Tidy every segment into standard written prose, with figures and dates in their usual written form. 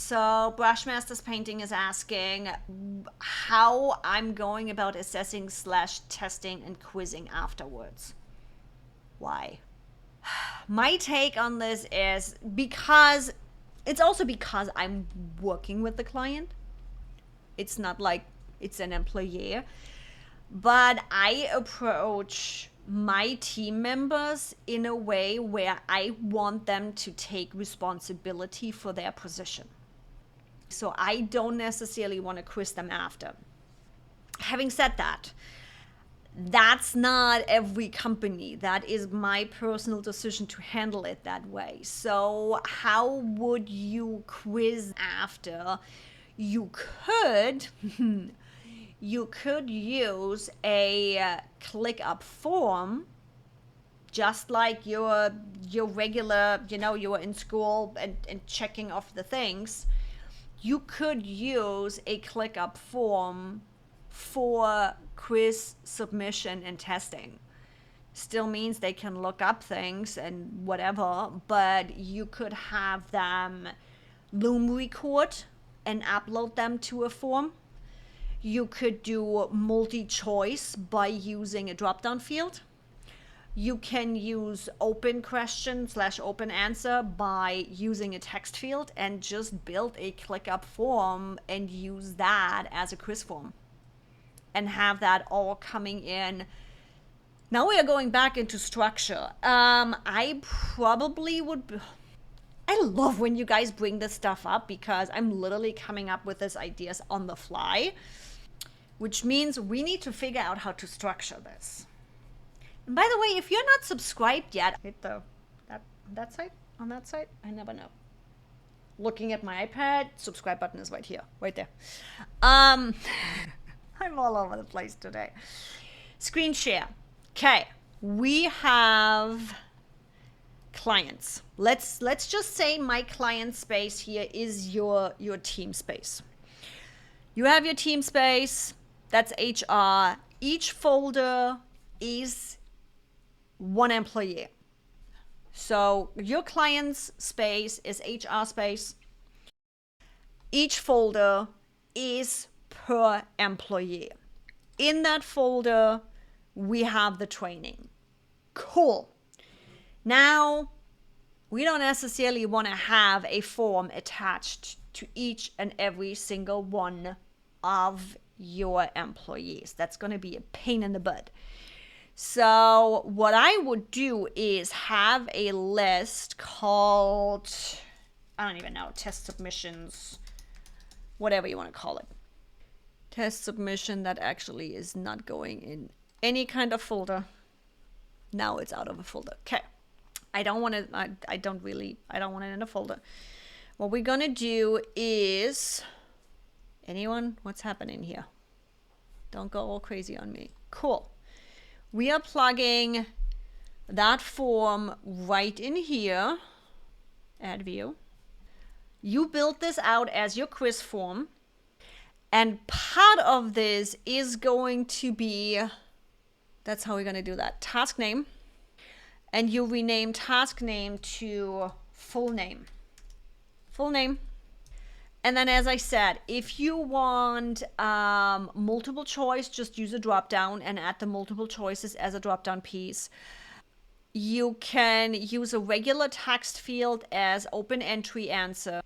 So Brush Masters Painting is asking how I'm going about assessing / testing and quizzing afterwards. Why? My take on this is because I'm working with the client. It's not like it's an employee, but I approach my team members in a way where I want them to take responsibility for their position. So I don't necessarily want to quiz them after. Having said that, that's not every company. That is my personal decision to handle it that way. So how would you quiz after? You could use a ClickUp form, just like your regular, you were in school and checking off the things. You could use a ClickUp form for quiz submission and testing. Still means they can look up things and whatever, but you could have them Loom record and upload them to a form. You could do multi-choice by using a drop-down field. You can use open question / open answer by using a text field and just build a ClickUp form and use that as a quiz form and have that all coming in. Now we are going back into structure. I probably would... I love when you guys bring this stuff up because I'm literally coming up with these ideas on the fly, which means we need to figure out how to structure this. And by the way, if you're not subscribed yet, hit that side, on that side, I never know. Looking at my iPad, subscribe button is right here, right there. I'm all over the place today. Screen share. Okay, we have clients. Let's just say my client space here is your team space. You have your team space, that's HR. Each folder is one employee. So your client's space is HR space. Each folder is per employee. In that folder, we have the training. Cool. Now, we don't necessarily want to have a form attached to each and every single one of your employees. That's going to be a pain in the butt. So what I would do is have a list called, I don't even know, test submissions, whatever you want to call it. Test submission that actually is not going in any kind of folder. Now it's out of a folder. Okay. I don't want it in a folder. What we're going to do is, anyone, what's happening here? Don't go all crazy on me. Cool. We are plugging that form right in here. Add view. You build this out as your quiz form. And part of this is going to be, that's how we're going to do that, task name. And you rename task name to full name. Full name. And then, as I said, if you want multiple choice, just use a drop down and add the multiple choices as a drop down piece. You can use a regular text field as open entry answer.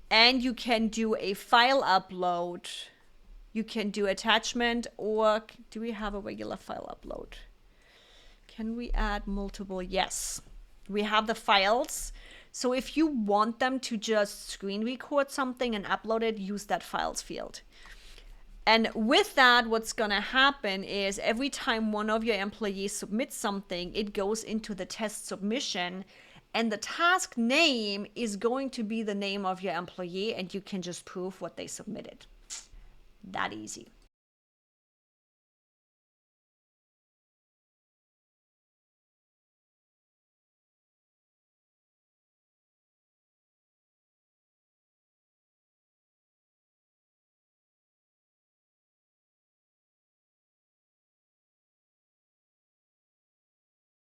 And you can do a file upload. You can do attachment, or do we have a regular file upload? Can we add multiple? Yes. We have the files. So if you want them to just screen record something and upload it, use that files field. And with that, what's going to happen is every time one of your employees submits something, it goes into the test submission, and the task name is going to be the name of your employee, and you can just prove what they submitted. That easy.